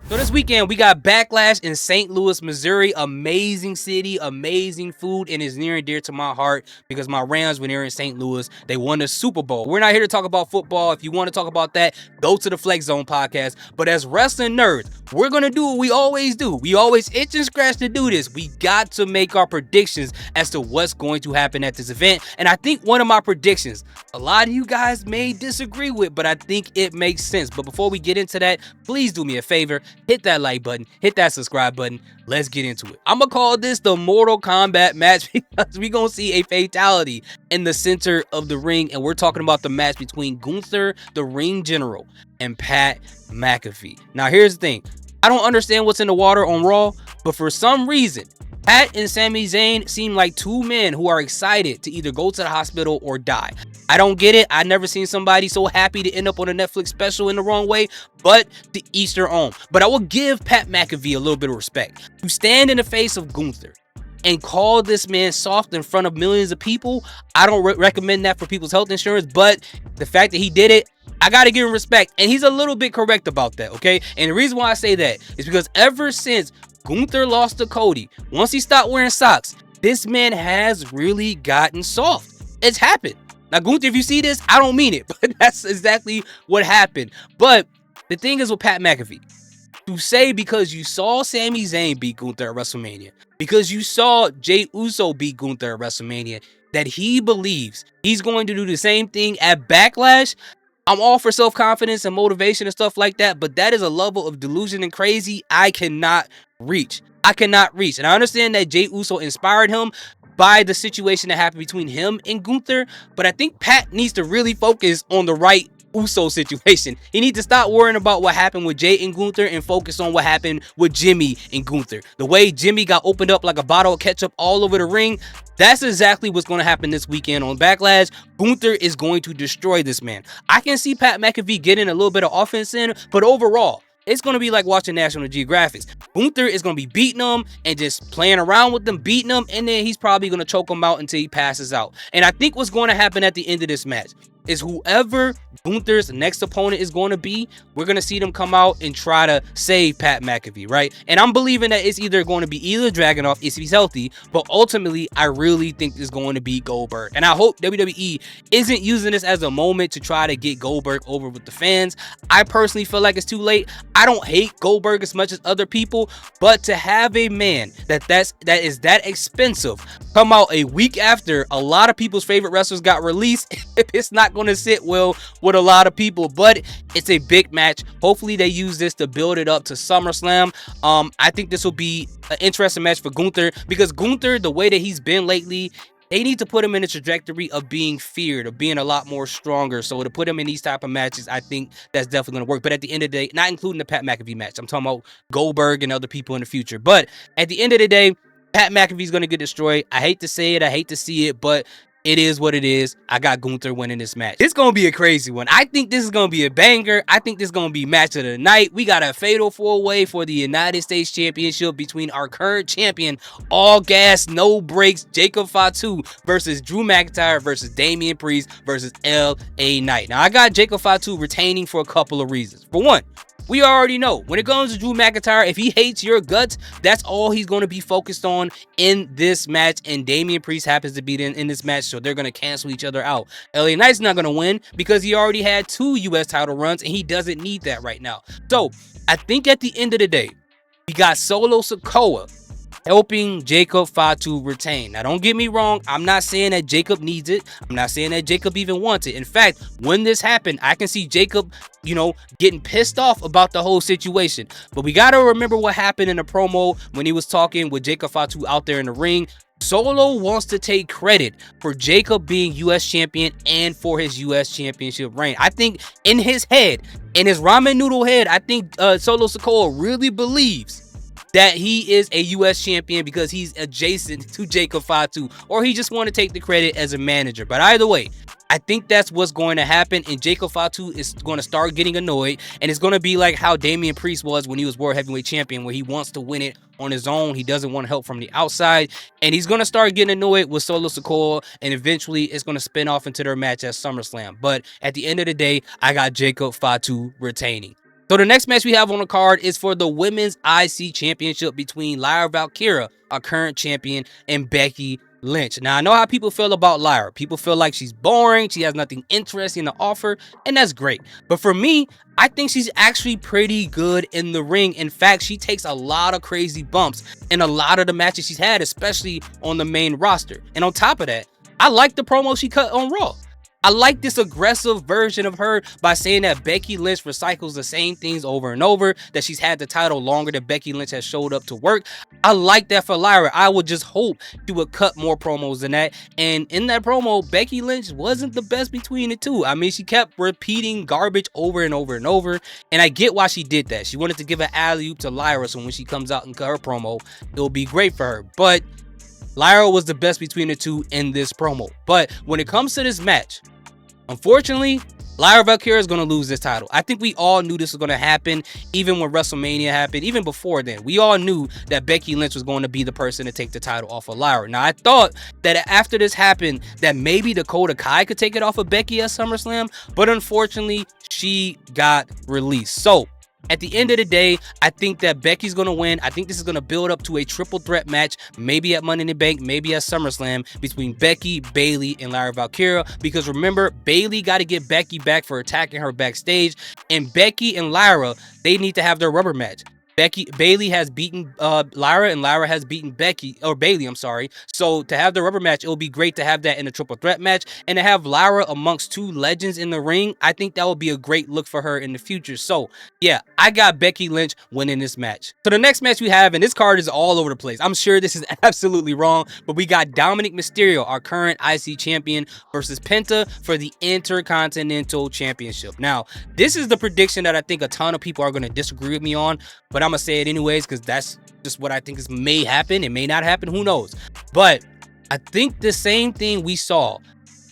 So this weekend, we got Backlash in St. Louis, Missouri. Amazing city, amazing food, and it's near and dear to my heart because my Rams, when they're in St. Louis, they won the Super Bowl. We're not here to talk about football. If you want to talk about that, go to the Flex Zone podcast. But as wrestling nerds, we're going to do what we always do. We always itch and scratch to do this. We got to make our predictions as to what's going to happen at this event. And I think one of my predictions, a lot of you guys may disagree with, but I think it makes sense. But before we get into that, please do me a favor. Hit that like button, hit that subscribe button. Let's get into it. I'm gonna call this the Mortal Kombat match because we're gonna see a fatality in the center of the ring, and we're talking about the match between Gunther, the ring general, and Pat Mcafee. Now, here's the thing. I don't understand what's in the water on Raw, but for some reason, Pat and Sami Zayn seem like two men who are excited to either go to the hospital or die. I don't get it. I never seen somebody so happy to end up on a Netflix special in the wrong way, but to each their own. But I will give Pat McAfee a little bit of respect. To stand in the face of Gunther and call this man soft in front of millions of people, I don't recommend that for people's health insurance, but the fact that he did it, I gotta give him respect. And he's a little bit correct about that, okay? And the reason why I say that is because ever since Gunther lost to Cody, once he stopped wearing socks, this man has really gotten soft. It's happened. Now, Gunther, if you see this, I don't mean it, but that's exactly what happened. But the thing is with Pat McAfee, to say because you saw Sami Zayn beat Gunther at WrestleMania, because you saw Jey Uso beat Gunther at WrestleMania, that he believes he's going to do the same thing at Backlash, I'm all for self-confidence and motivation and stuff like that, but that is a level of delusion and crazy I cannot reach. I cannot reach. And I understand that Jey Uso inspired him by the situation that happened between him and Gunther, but I think Pat needs to really focus on the right Uso situation. He needs to stop worrying about what happened with Jey and Gunther and focus on what happened with Jimmy and Gunther. The way Jimmy got opened up like a bottle of ketchup all over the ring, that's exactly what's going to happen this weekend on Backlash. Gunther is going to destroy this man. I can see Pat McAfee getting a little bit of offense in, but overall, it's going to be like watching National Geographic. Gunther is going to be beating him and just playing around with them, beating him, and then he's probably going to choke him out until he passes out. And I think what's going to happen at the end of this match is whoever Gunther's next opponent is going to be, we're going to see them come out and try to save Pat McAfee, right? And I'm believing that it's either going to be either Dragunov if he's healthy, but ultimately, I really think it's going to be Goldberg. And I hope WWE isn't using this as a moment to try to get Goldberg over with the fans. I personally feel like it's too late. I don't hate Goldberg as much as other people, but to have a man that is that expensive come out a week after a lot of people's favorite wrestlers got released, it's not going to sit well with a lot of people, but it's a big match. Hopefully they use this to build it up to SummerSlam. I think this will be an interesting match for Gunther because Gunther, the way that he's been lately, they need to put him in a trajectory of being feared, of being a lot more stronger. So to put him in these type of matches, I think that's definitely going to work. But at the end of the day, not including the Pat McAfee match, I'm talking about Goldberg and other people in the future. But at the end of the day, Pat McAfee's going to get destroyed. I hate to say it, I hate to see it, but it is what it is. I got Gunther winning this match. It's going to be a crazy one. I think this is going to be a banger. I think this is going to be match of the night. We got a fatal four-way for the United States Championship between our current champion, all gas, no brakes, Jacob Fatu versus Drew McIntyre versus Damian Priest versus LA Knight. Now, I got Jacob Fatu retaining for a couple of reasons. For one, we already know when it comes to Drew McIntyre, if he hates your guts, that's all he's going to be focused on in this match. And Damian Priest happens to be in this match, so they're going to cancel each other out. LA Knight's not going to win because he already had 2 U.S. title runs and he doesn't need that right now. So I think at the end of the day, we got Solo Sikoa helping Jacob Fatu retain. Now, don't get me wrong. I'm not saying that Jacob needs it. I'm not saying that Jacob even wants it. In fact, when this happened, I can see Jacob, getting pissed off about the whole situation. But we got to remember what happened in the promo when he was talking with Jacob Fatu out there in the ring. Solo wants to take credit for Jacob being U.S. champion and for his U.S. championship reign. I think in his head, in his ramen noodle head, I think Solo Sikoa really believes that he is a U.S. champion because he's adjacent to Jacob Fatu, or he just want to take the credit as a manager. But either way, I think that's what's going to happen, and Jacob Fatu is going to start getting annoyed, and it's going to be like how Damian Priest was when he was World Heavyweight Champion, where he wants to win it on his own. He doesn't want help from the outside, and he's going to start getting annoyed with Solo Sikoa, and eventually it's going to spin off into their match at SummerSlam. But at the end of the day, I got Jacob Fatu retaining. So the next match we have on the card is for the Women's IC Championship between Lyra Valkyria, our current champion, and Becky Lynch. Now, I know how people feel about Lyra. People feel like she's boring, she has nothing interesting to offer, and that's great. But for me, I think she's actually pretty good in the ring. In fact, she takes a lot of crazy bumps in a lot of the matches she's had, especially on the main roster. And on top of that, I like the promo she cut on Raw. I like this aggressive version of her by saying that Becky Lynch recycles the same things over and over, that she's had the title longer than Becky Lynch has showed up to work. I like that for Lyra. I would just hope she would cut more promos than that. And in that promo, Becky Lynch wasn't the best between the two. I mean, she kept repeating garbage over and over and over. And I get why she did that. She wanted to give an alley-oop to Lyra, so when she comes out and cut her promo, it'll be great for her. But Lyra was the best between the two in this promo. But when it comes to this match, unfortunately, Lyra Valkyria is going to lose this title. I think we all knew this was going to happen, even when WrestleMania happened, even before then. We all knew that Becky Lynch was going to be the person to take the title off of Lyra. Now, I thought that after this happened, that maybe Dakota Kai could take it off of Becky at SummerSlam, but unfortunately, she got released. So, at the end of the day, I think that Becky's going to win. I think this is going to build up to a triple threat match, maybe at Money in the Bank, maybe at SummerSlam, between Becky, Bayley, and Lyra Valkyria. Because remember, Bayley got to get Becky back for attacking her backstage. And Becky and Lyra, they need to have their rubber match. Bayley has beaten Lyra, and Lyra has beaten Bayley, I'm sorry. So to have the rubber match, it would be great to have that in a triple threat match. And to have Lyra amongst two legends in the ring, I think that would be a great look for her in the future. So yeah, I got Becky Lynch winning this match. So the next match we have, and this card is all over the place. I'm sure this is absolutely wrong, but we got Dominik Mysterio, our current IC champion, versus Penta for the Intercontinental Championship. Now, this is the prediction that I think a ton of people are going to disagree with me on, but I'm gonna say it anyways because that's just what I think may happen. It may not happen, who knows. But I think the same thing we saw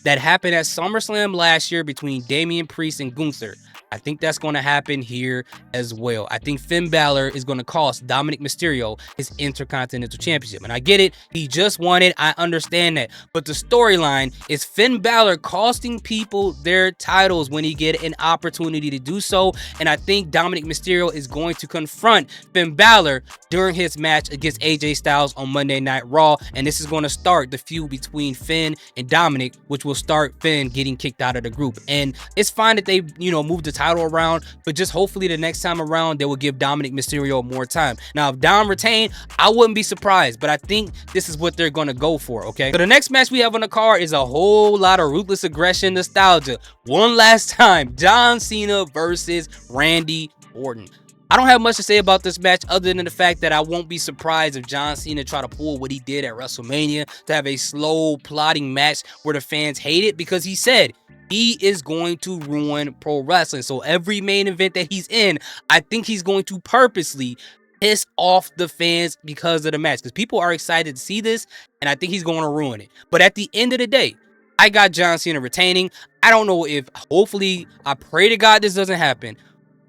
that happened at SummerSlam last year between Damian Priest and Gunther, I think that's going to happen here as well. I think Finn Balor is going to cost Dominik Mysterio his Intercontinental Championship. And I get it. He just won it. I understand that. But the storyline is Finn Balor costing people their titles when he get an opportunity to do so. And I think Dominik Mysterio is going to confront Finn Balor during his match against AJ Styles on Monday Night Raw. And this is going to start the feud between Finn and Dominik, which will start Finn getting kicked out of the group. And it's fine that they, moved the title around, but just hopefully the next time around they will give Dominik Mysterio more time. Now, if Dom retained, I wouldn't be surprised, but I think this is what they're going to go for, okay? So the next match we have on the card is a whole lot of ruthless aggression nostalgia. One last time, John Cena versus Randy Orton. I don't have much to say about this match other than the fact that I won't be surprised if John Cena try to pull what he did at WrestleMania to have a slow, plotting match where the fans hate it, because he said he is going to ruin pro wrestling. So every main event that he's in, I think he's going to purposely piss off the fans because of the match, because people are excited to see this, and I think he's going to ruin it. But at the end of the day, I got John Cena retaining. I don't know if, hopefully, I pray to God this doesn't happen,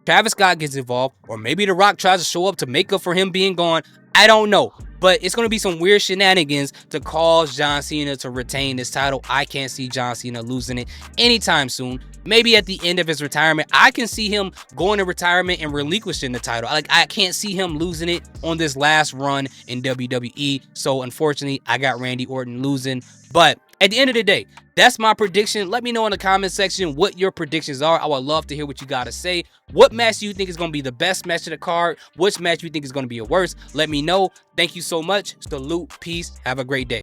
Travis Scott gets involved, or maybe The Rock tries to show up to make up for him being gone. I don't know. But it's going to be some weird shenanigans to cause John Cena to retain this title. I can't see John Cena losing it anytime soon. Maybe at the end of his retirement, I can see him going to retirement and relinquishing the title. I can't see him losing it on this last run in WWE. So unfortunately, I got Randy Orton losing. But at the end of the day, that's my prediction. Let me know in the comment section what your predictions are. I would love to hear what you got to say. What match do you think is going to be the best match of the card? Which match do you think is going to be a worst? Let me know. Thank you so much. Salute. Peace. Have a great day.